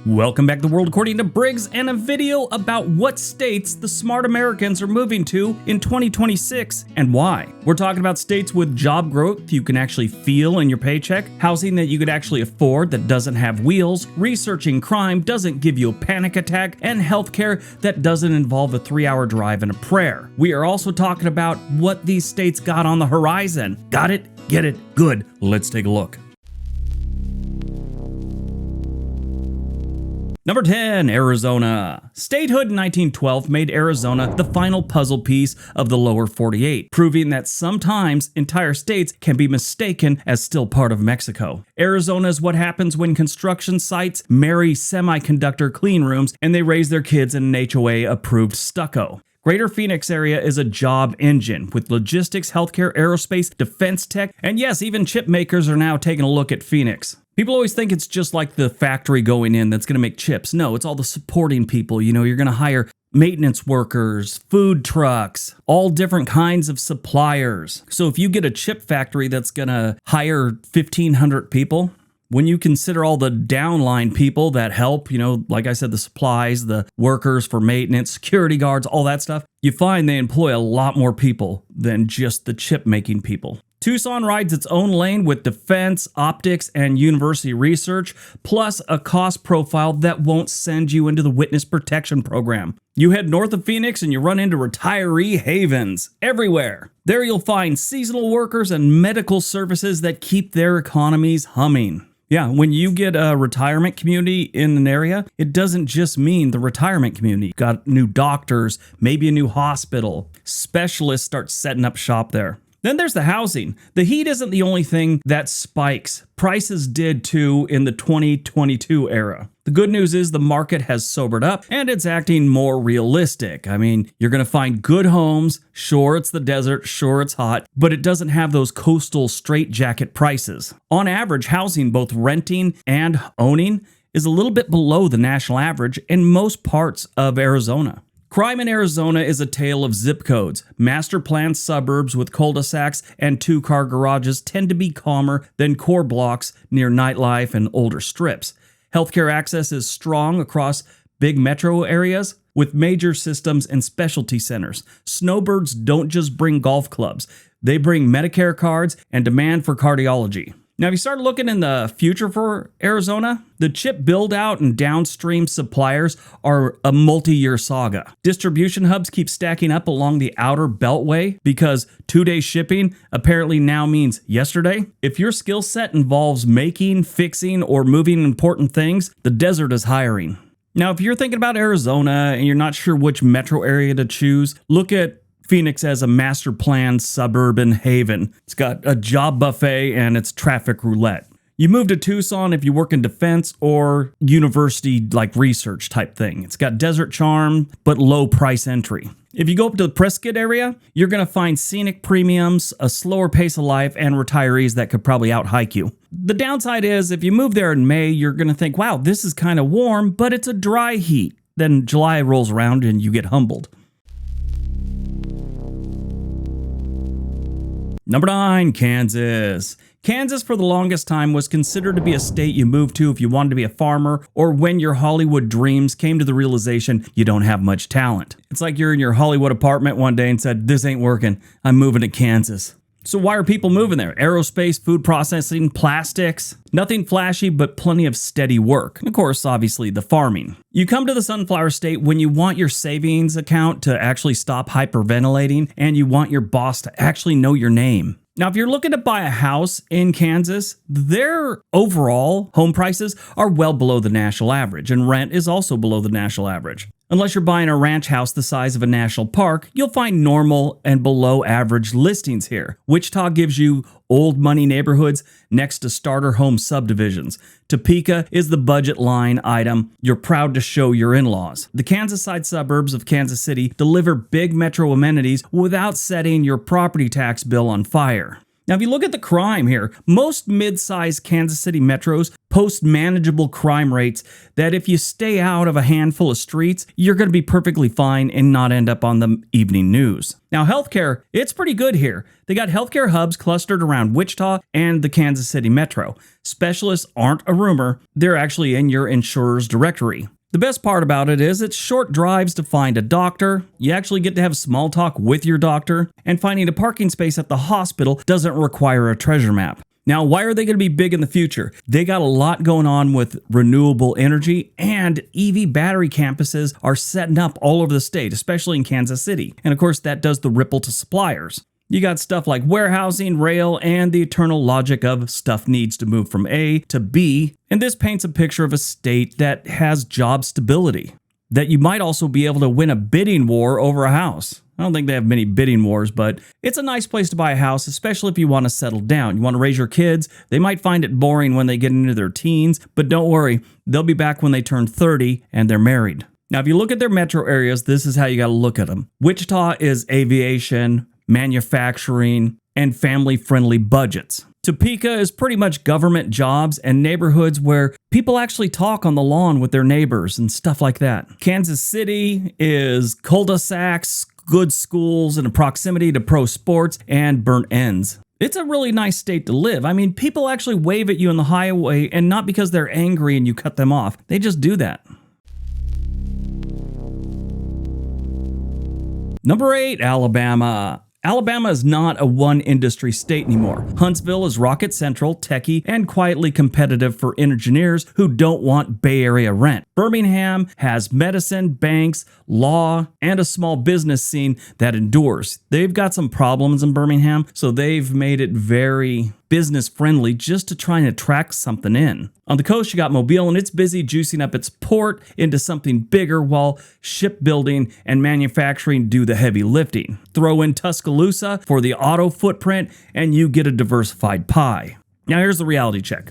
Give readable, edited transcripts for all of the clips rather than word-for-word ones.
Welcome back to World According to Briggs and a video about what states the smart Americans are moving to in 2026 and why. We're talking about states with job growth you can actually feel in your paycheck, housing that you could actually afford that doesn't have wheels, researching crime doesn't give you a panic attack, and healthcare that doesn't involve a 3-hour drive and a prayer. We are also talking about what these states got on the horizon. Got it? Get it? Good. Let's take a look. Number 10, Arizona. Statehood in 1912 made Arizona the final puzzle piece of the lower 48, proving that sometimes entire states can be mistaken as still part of Mexico. Arizona is what happens when construction sites marry semiconductor clean rooms and they raise their kids in an HOA-approved stucco. Greater Phoenix area is a job engine with logistics, healthcare, aerospace, defense tech, and yes, even chip makers are now taking a look at Phoenix. People always think it's just like the factory going in that's going to make chips. No, it's all the supporting people. You know, you're going to hire maintenance workers, food trucks, all different kinds of suppliers. So if you get a chip factory that's going to hire 1,500 people, when you consider all the downline people that help, you know, like I said, the supplies, the workers for maintenance, security guards, all that stuff, you find they employ a lot more people than just the chip making people. Tucson rides its own lane with defense, optics, and university research, plus a cost profile that won't send you into the witness protection program. You head north of Phoenix and you run into retiree havens everywhere. There you'll find seasonal workers and medical services that keep their economies humming. Yeah, when you get a retirement community in an area, it doesn't just mean the retirement community. You've got new doctors, maybe a new hospital. Specialists start setting up shop there. Then there's the housing. The heat isn't the only thing that spikes. Prices did too in the 2022 era. The good news is the market has sobered up and it's acting more realistic. I mean, you're going to find good homes. Sure, it's the desert. Sure, it's hot, but it doesn't have those coastal straitjacket prices. On average, housing, both renting and owning, is a little bit below the national average in most parts of Arizona. Crime in Arizona is a tale of zip codes. Master planned suburbs with cul-de-sacs and two-car garages tend to be calmer than core blocks near nightlife and older strips. Healthcare access is strong across big metro areas with major systems and specialty centers. Snowbirds don't just bring golf clubs. They bring Medicare cards and demand for cardiology. Now, if you start looking in the future for Arizona, the chip build-out and downstream suppliers are a multi-year saga. Distribution hubs keep stacking up along the outer beltway because 2-day shipping apparently now means yesterday. If your skill set involves making, fixing, or moving important things, the desert is hiring. Now, if you're thinking about Arizona and you're not sure which metro area to choose, look at Phoenix as a master planned suburban haven. It's got a job buffet and it's traffic roulette. You move to Tucson if you work in defense or university like research type thing. It's got desert charm, but low price entry. If you go up to the Prescott area, you're going to find scenic premiums, a slower pace of life, and retirees that could probably out-hike you. The downside is if you move there in May, you're going to think, wow, this is kind of warm, but it's a dry heat. Then July rolls around and you get humbled. Number 9, Kansas. Kansas for the longest time was considered to be a state you moved to if you wanted to be a farmer or when your Hollywood dreams came to the realization you don't have much talent. It's like you're in your Hollywood apartment one day and said, this ain't working, I'm moving to Kansas. So why are people moving there? Aerospace, food processing, plastics. Nothing flashy, but plenty of steady work. And of course, obviously, the farming. You come to the Sunflower State when you want your savings account to actually stop hyperventilating and you want your boss to actually know your name. Now, if you're looking to buy a house in Kansas, their overall home prices are well below the national average, and rent is also below the national average. Unless you're buying a ranch house the size of a national park, you'll find normal and below average listings here. Wichita gives you old money neighborhoods next to starter home subdivisions. Topeka is the budget line item you're proud to show your in-laws. The Kansas side suburbs of Kansas City deliver big metro amenities without setting your property tax bill on fire. Now, if you look at the crime here, most mid-sized Kansas City metros post manageable crime rates that if you stay out of a handful of streets, you're going to be perfectly fine and not end up on the evening news. Now, healthcare, it's pretty good here. They got healthcare hubs clustered around Wichita and the Kansas City metro. Specialists aren't a rumor, they're actually in your insurer's directory. The best part about it is it's short drives to find a doctor, you actually get to have small talk with your doctor, and finding a parking space at the hospital doesn't require a treasure map. Now, why are they going to be big in the future? They got a lot going on with renewable energy, and EV battery campuses are setting up all over the state, especially in Kansas City. And of course, that does the ripple to suppliers. You got stuff like warehousing, rail, and the eternal logic of stuff needs to move from A to B. And this paints a picture of a state that has job stability, that you might also be able to win a bidding war over a house. I don't think they have many bidding wars, but it's a nice place to buy a house, especially if you want to settle down. You want to raise your kids. They might find it boring when they get into their teens, but don't worry, they'll be back when they turn 30 and they're married. Now, if you look at their metro areas, this is how you got to look at them. Wichita is aviation, manufacturing, and family-friendly budgets. Topeka is pretty much government jobs and neighborhoods where people actually talk on the lawn with their neighbors and stuff like that. Kansas City is cul-de-sacs, good schools, and a proximity to pro sports and burnt ends. It's a really nice state to live. I mean, people actually wave at you on the highway, and not because they're angry and you cut them off. They just do that. Number 8, Alabama. Alabama is not a one-industry state anymore. Huntsville is rocket central, techie, and quietly competitive for engineers who don't want Bay Area rent. Birmingham has medicine, banks, law, and a small business scene that endures. They've got some problems in Birmingham, so they've made it very business-friendly just to try and attract something in. On the coast, you got Mobile, and it's busy juicing up its port into something bigger while shipbuilding and manufacturing do the heavy lifting. Throw in Tuscaloosa for the auto footprint, and you get a diversified pie. Now here's the reality check.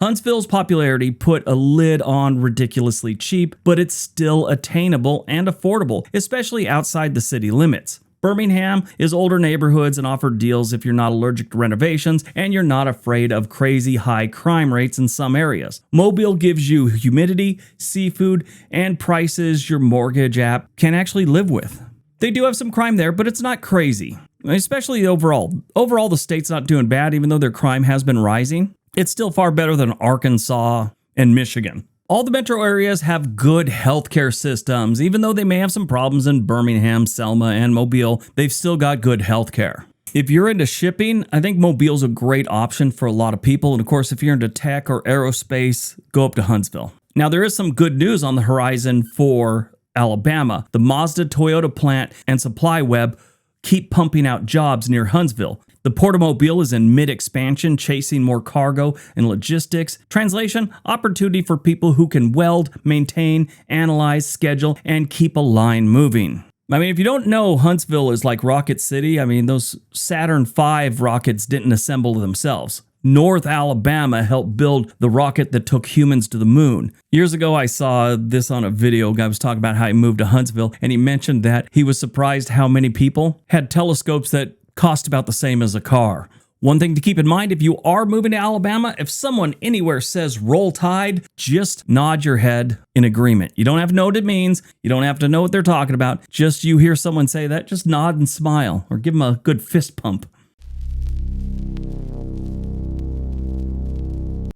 Huntsville's popularity put a lid on ridiculously cheap, but it's still attainable and affordable, especially outside the city limits. Birmingham is older neighborhoods and offer deals if you're not allergic to renovations and you're not afraid of crazy high crime rates in some areas. Mobile gives you humidity, seafood, and prices your mortgage app can actually live with. They do have some crime there, but it's not crazy, especially overall. Overall, the state's not doing bad, even though their crime has been rising. It's still far better than Arkansas and Michigan. All the metro areas have good healthcare systems. Even though they may have some problems in Birmingham, Selma, and Mobile, they've still got good healthcare. If you're into shipping, I think Mobile's a great option for a lot of people. And of course, if you're into tech or aerospace, go up to Huntsville. Now, there is some good news on the horizon for Alabama. The Mazda Toyota plant and supply web keep pumping out jobs near Huntsville. The Port of Mobile is in mid-expansion, chasing more cargo and logistics. Translation, opportunity for people who can weld, maintain, analyze, schedule, and keep a line moving. I mean, if you don't know, Huntsville is like Rocket City. I mean, those Saturn V rockets didn't assemble themselves. North Alabama helped build the rocket that took humans to the moon. Years ago, I saw this on a video. A guy was talking about how he moved to Huntsville, and he mentioned that he was surprised how many people had telescopes that cost about the same as a car. One thing to keep in mind, if you are moving to Alabama, if someone anywhere says roll tide, just nod your head in agreement. You don't have to know what it means. You don't have to know what they're talking about. Just you hear someone say that, just nod and smile, or give them a good fist pump.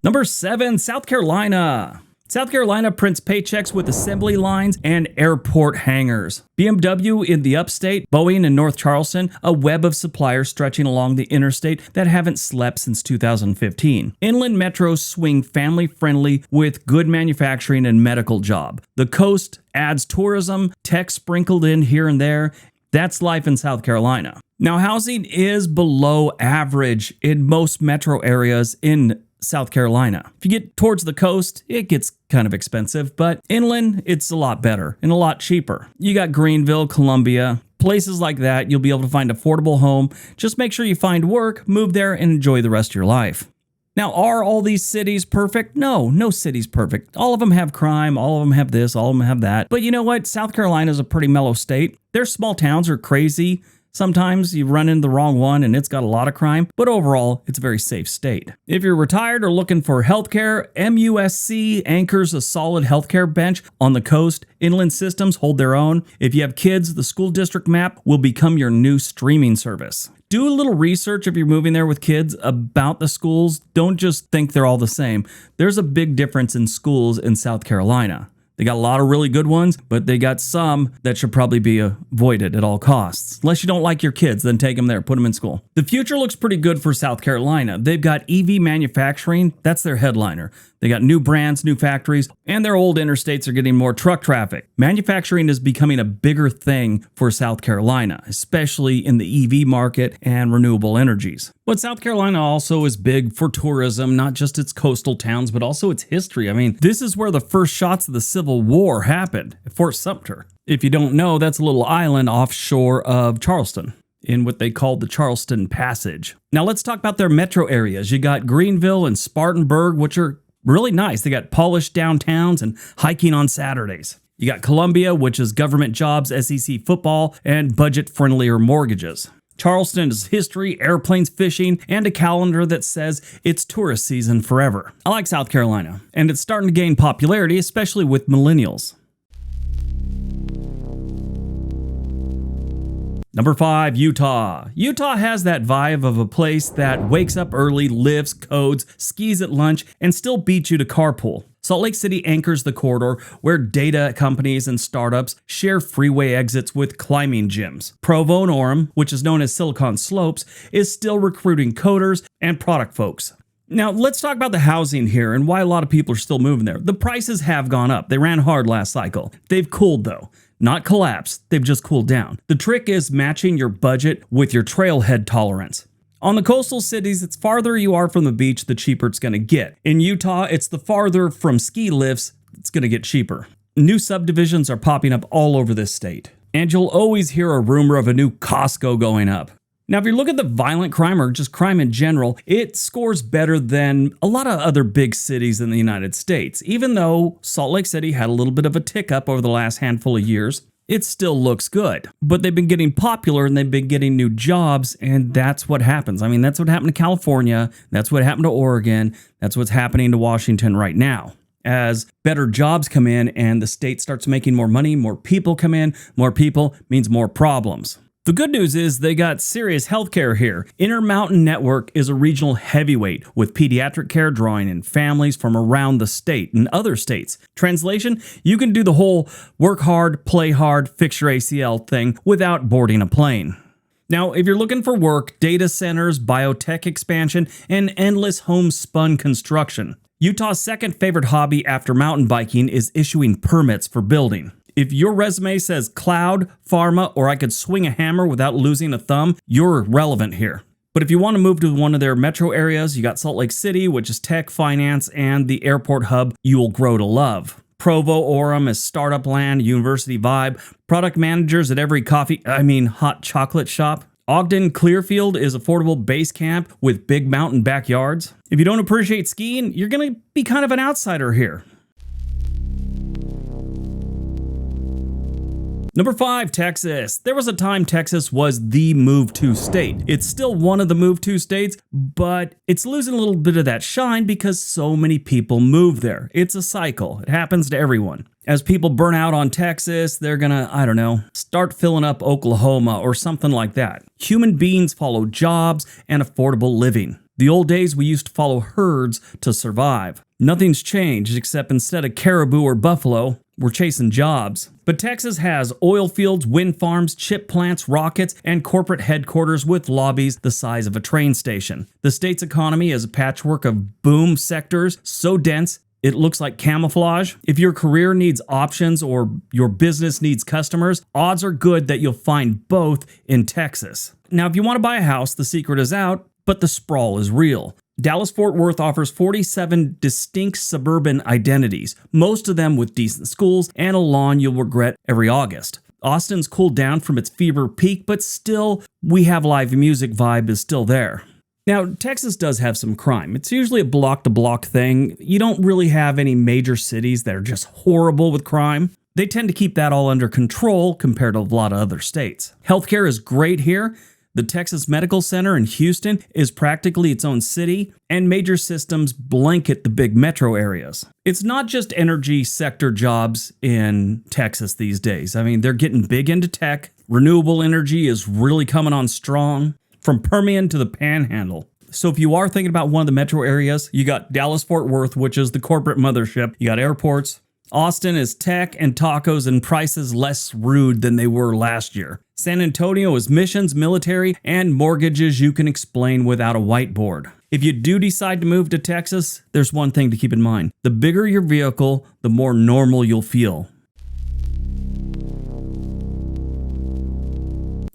Number 7, South Carolina. South Carolina prints paychecks with assembly lines and airport hangars. BMW in the upstate, Boeing in North Charleston, a web of suppliers stretching along the interstate that haven't slept since 2015. Inland metros swing family-friendly with good manufacturing and medical job. The coast adds tourism, tech sprinkled in here and there. That's life in South Carolina. Now, housing is below average in most metro areas in South Carolina. If you get towards the coast, it gets kind of expensive, but inland, it's a lot better and a lot cheaper. You got Greenville, Columbia, places like that. You'll be able to find affordable home. Just make sure you find work, move there, and enjoy the rest of your life. Now, are all these cities perfect? No, no city's perfect. All of them have crime, all of them have this, all of them have that. But you know what? South Carolina is a pretty mellow state. Their small towns are crazy. Sometimes you run into the wrong one and it's got a lot of crime, but overall, it's a very safe state. If you're retired or looking for healthcare, MUSC anchors a solid healthcare bench on the coast. Inland systems hold their own. If you have kids, the school district map will become your new streaming service. Do a little research if you're moving there with kids about the schools. Don't just think they're all the same. There's a big difference in schools in South Carolina. They got a lot of really good ones, but they got some that should probably be avoided at all costs. Unless you don't like your kids, then take them there, put them in school. The future looks pretty good for South Carolina. They've got EV manufacturing, that's their headliner. They got new brands, new factories, and their old interstates are getting more truck traffic. Manufacturing is becoming a bigger thing for South Carolina, especially in the EV market and renewable energies. But South Carolina also is big for tourism, not just its coastal towns, but also its history. I mean, this is where the first shots of the Civil War happened, at Fort Sumter. If you don't know, that's a little island offshore of Charleston, in what they called the Charleston Passage. Now let's talk about their metro areas. You got Greenville and Spartanburg, which are really nice. They got polished downtowns and hiking on Saturdays. You got Columbia, which is government jobs, SEC football, and budget-friendlier mortgages. Charleston is history, airplanes, fishing, and a calendar that says it's tourist season forever. I like South Carolina, and it's starting to gain popularity, especially with millennials. Number 5, Utah. Utah has that vibe of a place that wakes up early, lifts, codes, skis at lunch, and still beats you to carpool. Salt Lake City anchors the corridor where data companies and startups share freeway exits with climbing gyms. Provo and Orem, which is known as Silicon Slopes, is still recruiting coders and product folks. Now, let's talk about the housing here and why a lot of people are still moving there. The prices have gone up. They ran hard last cycle. They've cooled though. Not collapsed, they've just cooled down. The trick is matching your budget with your trailhead tolerance. On the coastal cities, it's farther you are from the beach, the cheaper it's going to get. In Utah, it's the farther from ski lifts, it's going to get cheaper. New subdivisions are popping up all over this state. And you'll always hear a rumor of a new Costco going up. Now, if you look at the violent crime or just crime in general, it scores better than a lot of other big cities in the United States. Even though Salt Lake City had a little bit of a tick up over the last handful of years, it still looks good. But they've been getting popular and they've been getting new jobs, and that's what happens. I mean, that's what happened to California. That's what happened to Oregon. That's what's happening to Washington right now. As better jobs come in and the state starts making more money, more people come in, more people means more problems. The good news is they got serious healthcare here. Intermountain Network is a regional heavyweight with pediatric care drawing in families from around the state and other states. Translation, you can do the whole work hard, play hard, fix your ACL thing without boarding a plane. Now, if you're looking for work, data centers, biotech expansion, and endless homespun construction. Utah's second favorite hobby after mountain biking is issuing permits for building. If your resume says cloud, pharma, or I could swing a hammer without losing a thumb, you're relevant here. But if you want to move to one of their metro areas, you got Salt Lake City, which is tech, finance, and the airport hub you will grow to love. Provo, Orem is startup land, university vibe, product managers at every hot chocolate shop. Ogden Clearfield is affordable base camp with big mountain backyards. If you don't appreciate skiing, you're going to be kind of an outsider here. Number 5, Texas. There was a time Texas was the move-to state. It's still one of the move-to states, but it's losing a little bit of that shine because so many people move there. It's a cycle. It happens to everyone. As people burn out on Texas, they're gonna, start filling up Oklahoma or something like that. Human beings follow jobs and affordable living. The old days, we used to follow herds to survive. Nothing's changed except instead of caribou or buffalo, we're chasing jobs. But Texas has oil fields, wind farms, chip plants, rockets, and corporate headquarters with lobbies the size of a train station. The state's economy is a patchwork of boom sectors so dense it looks like camouflage. If your career needs options or your business needs customers, odds are good that you'll find both in Texas. Now, if you want to buy a house, the secret is out, but the sprawl is real. Dallas-Fort Worth offers 47 distinct suburban identities, most of them with decent schools and a lawn you'll regret every August. Austin's cooled down from its fever peak, but still, we have live music vibe is still there. Now, Texas does have some crime. It's usually a block-to-block thing. You don't really have any major cities that are just horrible with crime. They tend to keep that all under control compared to a lot of other states. Healthcare is great here. The Texas Medical Center in Houston is practically its own city, and major systems blanket the big metro areas. It's not just energy sector jobs in Texas these days. I mean, they're getting big into tech. Renewable energy is really coming on strong, from Permian to the Panhandle. So if you are thinking about one of the metro areas, you got Dallas-Fort Worth, which is the corporate mothership. You got airports. Austin is tech and tacos and prices less rude than they were last year. San Antonio is missions, military, and mortgages you can explain without a whiteboard. If you do decide to move to Texas, there's one thing to keep in mind. The bigger your vehicle, the more normal you'll feel.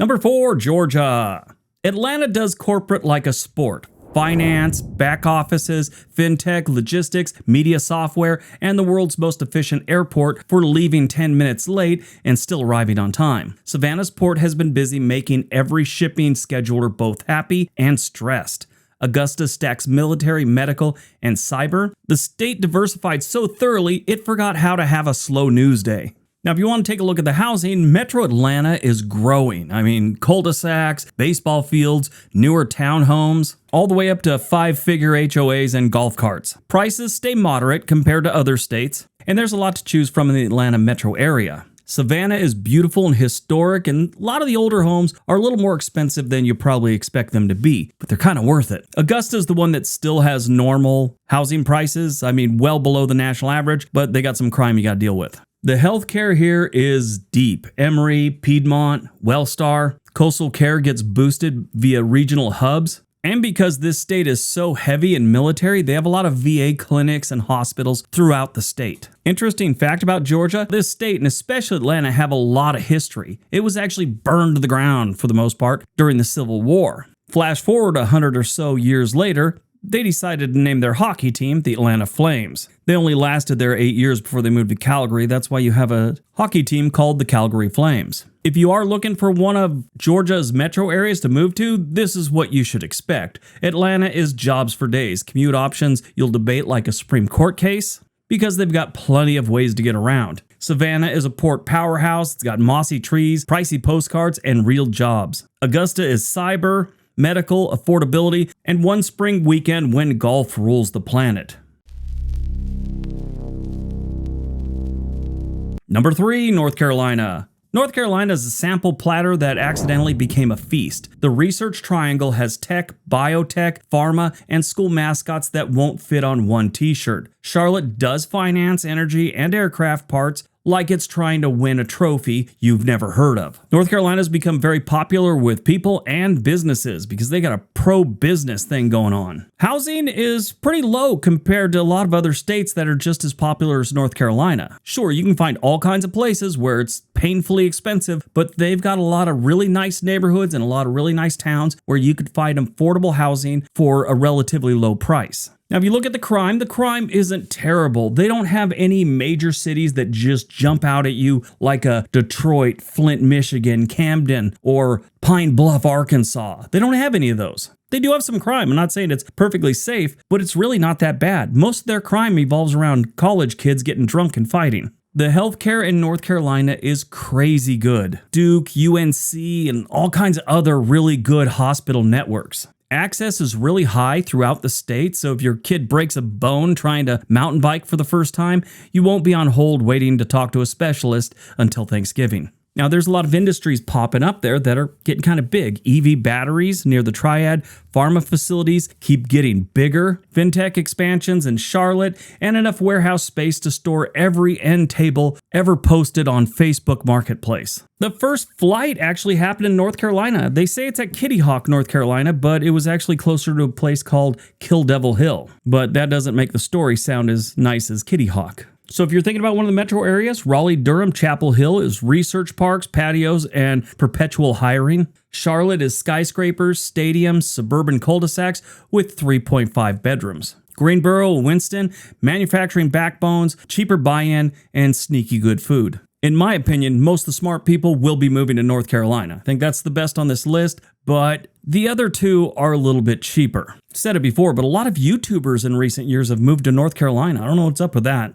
Number 4, Georgia. Atlanta does corporate like a sport. Finance, back offices, fintech, logistics, media software, and the world's most efficient airport for leaving 10 minutes late and still arriving on time. Savannah's port has been busy making every shipping scheduler both happy and stressed. Augusta stacks military, medical, and cyber. The state diversified so thoroughly it forgot how to have a slow news day. Now, if you want to take a look at the housing, Metro Atlanta is growing. I mean, cul-de-sacs, baseball fields, newer townhomes, all the way up to 5-figure HOAs and golf carts. Prices stay moderate compared to other states, and there's a lot to choose from in the Atlanta metro area. Savannah is beautiful and historic, and a lot of the older homes are a little more expensive than you probably expect them to be, but they're kind of worth it. Augusta's the one that still has normal housing prices. I mean, well below the national average, but they got some crime you got to deal with. The healthcare here is deep. Emory, Piedmont, Wellstar, Coastal Care gets boosted via regional hubs. And because this state is so heavy in military, they have a lot of VA clinics and hospitals throughout the state. Interesting fact about Georgia, this state, and especially Atlanta, have a lot of history. It was actually burned to the ground for the most part during the Civil War. Flash forward 100 or so years later, they decided to name their hockey team the Atlanta Flames. They only lasted there 8 years before they moved to Calgary. That's why you have a hockey team called the Calgary Flames. If you are looking for one of Georgia's metro areas to move to, this is what you should expect. Atlanta is jobs for days. Commute options you'll debate like a Supreme Court case because they've got plenty of ways to get around. Savannah is a port powerhouse. It's got mossy trees, pricey postcards, and real jobs. Augusta is cyber, medical, affordability, and one spring weekend when golf rules the planet. Number 3, North Carolina. North Carolina is a sample platter that accidentally became a feast. The Research Triangle has tech, biotech, pharma, and school mascots that won't fit on one t-shirt. Charlotte does finance, energy, and aircraft parts, like it's trying to win a trophy you've never heard of. North Carolina's become very popular with people and businesses because they got a pro-business thing going on. Housing is pretty low compared to a lot of other states that are just as popular as North Carolina. Sure, you can find all kinds of places where it's painfully expensive, but they've got a lot of really nice neighborhoods and a lot of really nice towns where you could find affordable housing for a relatively low price. Now, if you look at the crime isn't terrible. They don't have any major cities that just jump out at you like a Detroit, Flint, Michigan, Camden, or Pine Bluff, Arkansas. They don't have any of those. They do have some crime. I'm not saying it's perfectly safe, but it's really not that bad. Most of their crime evolves around college kids getting drunk and fighting. The healthcare in North Carolina is crazy good. Duke, UNC, and all kinds of other really good hospital networks. Access is really high throughout the state, so if your kid breaks a bone trying to mountain bike for the first time, you won't be on hold waiting to talk to a specialist until Thanksgiving. Now, there's a lot of industries popping up there that are getting kind of big. EV batteries near the Triad, pharma facilities keep getting bigger, fintech expansions in Charlotte, and enough warehouse space to store every end table ever posted on Facebook Marketplace. The first flight actually happened in North Carolina. They say it's at Kitty Hawk, North Carolina, but it was actually closer to a place called Kill Devil Hill. But that doesn't make the story sound as nice as Kitty Hawk. So if you're thinking about one of the metro areas, Raleigh, Durham, Chapel Hill is research parks, patios, and perpetual hiring. Charlotte is skyscrapers, stadiums, suburban cul-de-sacs with 3.5 bedrooms. Greensboro, Winston, manufacturing backbones, cheaper buy-in, and sneaky good food. In my opinion, most of the smart people will be moving to North Carolina. I think that's the best on this list, but the other two are a little bit cheaper. I've said it before, but a lot of YouTubers in recent years have moved to North Carolina. I don't know what's up with that.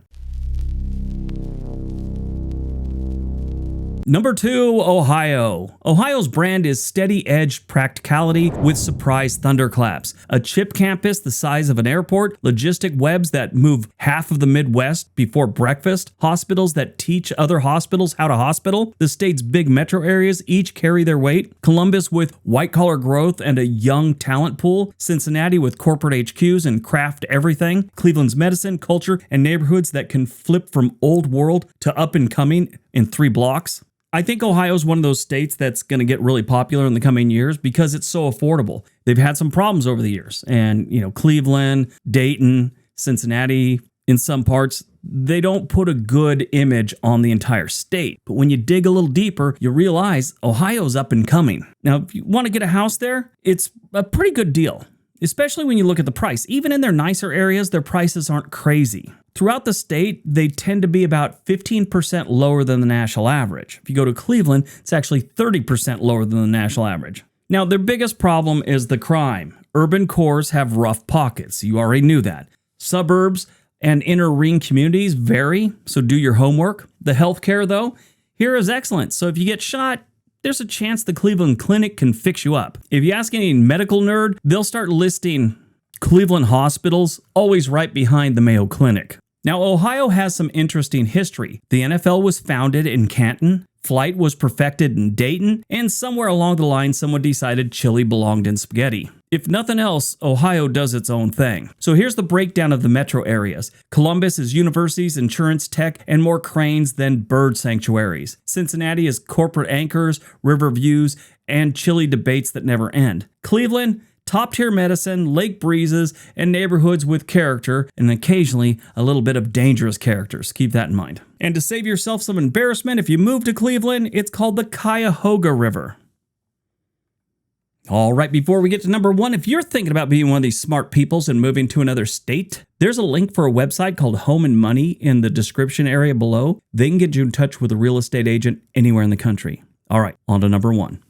Number 2, Ohio. Ohio's brand is steady-edged practicality with surprise thunderclaps. A chip campus the size of an airport, logistic webs that move half of the Midwest before breakfast, hospitals that teach other hospitals how to hospital. The state's big metro areas each carry their weight. Columbus with white-collar growth and a young talent pool. Cincinnati with corporate HQs and craft everything. Cleveland's medicine, culture, and neighborhoods that can flip from old world to up and coming in 3 blocks. I think Ohio is one of those states that's going to get really popular in the coming years because it's so affordable. They've had some problems over the years, and Cleveland, Dayton, Cincinnati, in some parts, they don't put a good image on the entire state. But when you dig a little deeper, you realize Ohio's up and coming. Now, if you want to get a house there, it's a pretty good deal, especially when you look at the price. Even in their nicer areas, their prices aren't crazy. Throughout the state, they tend to be about 15% lower than the national average. If you go to Cleveland, it's actually 30% lower than the national average. Now, their biggest problem is the crime. Urban cores have rough pockets. You already knew that. Suburbs and inner ring communities vary, so do your homework. The healthcare, though, here is excellent. So if you get shot, there's a chance the Cleveland Clinic can fix you up. If you ask any medical nerd, they'll start listing Cleveland hospitals always right behind the Mayo Clinic. Now, Ohio has some interesting history. The NFL was founded in Canton, flight was perfected in Dayton, and somewhere along the line, someone decided chili belonged in spaghetti. If nothing else, Ohio does its own thing. So here's the breakdown of the metro areas. Columbus is universities, insurance, tech, and more cranes than bird sanctuaries. Cincinnati is corporate anchors, river views, and chilly debates that never end. Cleveland, top-tier medicine, lake breezes, and neighborhoods with character, and occasionally a little bit of dangerous characters. Keep that in mind. And to save yourself some embarrassment, if you move to Cleveland, it's called the Cuyahoga River. All right, before we get to number 1, if you're thinking about being one of these smart peoples and moving to another state, there's a link for a website called Home and Money in the description area below. They can get you in touch with a real estate agent anywhere in the country. All right, on to number 1.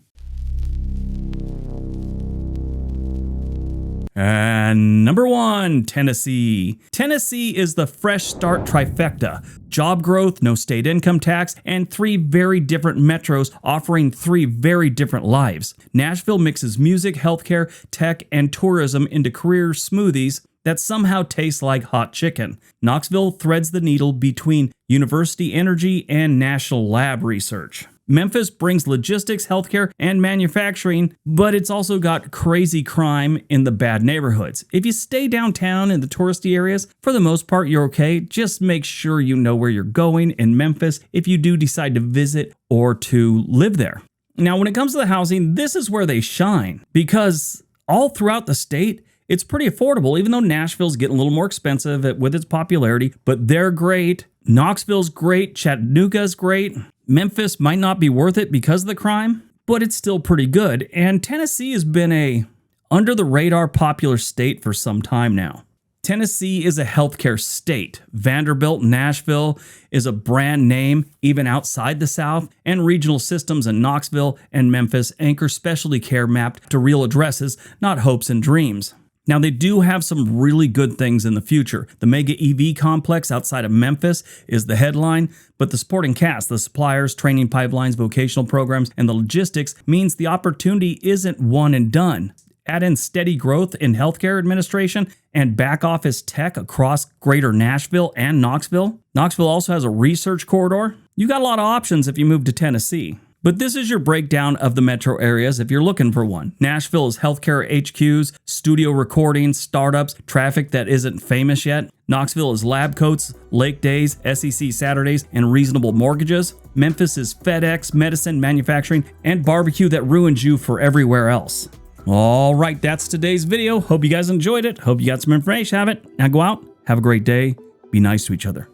And number 1, Tennessee. Tennessee is the fresh start trifecta. Job growth, no state income tax, and 3 very different metros offering 3 very different lives. Nashville mixes music, healthcare, tech, and tourism into career smoothies that somehow taste like hot chicken. Knoxville threads the needle between university energy and national lab research. Memphis brings logistics, healthcare, and manufacturing, but it's also got crazy crime in the bad neighborhoods. If you stay downtown in the touristy areas, for the most part, you're okay. Just make sure you know where you're going in Memphis if you do decide to visit or to live there. Now, when it comes to the housing, this is where they shine because all throughout the state, it's pretty affordable, even though Nashville's getting a little more expensive with its popularity, but they're great. Knoxville's great. Chattanooga's great. Memphis might not be worth it because of the crime, but it's still pretty good. And Tennessee has been a under-the-radar popular state for some time now. Tennessee is a healthcare state. Vanderbilt, Nashville is a brand name even outside the South, and regional systems in Knoxville and Memphis anchor specialty care mapped to real addresses, not hopes and dreams. Now, they do have some really good things in the future. The mega EV complex outside of Memphis is the headline, but the supporting cast, the suppliers, training pipelines, vocational programs, and the logistics means the opportunity isn't one and done. Add in steady growth in healthcare administration and back office tech across greater Nashville and Knoxville. Knoxville also has a research corridor. You got a lot of options if you move to Tennessee. But this is your breakdown of the metro areas if you're looking for one. Nashville is healthcare HQs, studio recordings, startups, traffic that isn't famous yet. Knoxville is lab coats, lake days, SEC Saturdays, and reasonable mortgages. Memphis is FedEx, medicine, manufacturing, and barbecue that ruins you for everywhere else. All right, that's today's video. Hope you guys enjoyed it. Hope you got some information out of it. Now go out, have a great day, be nice to each other.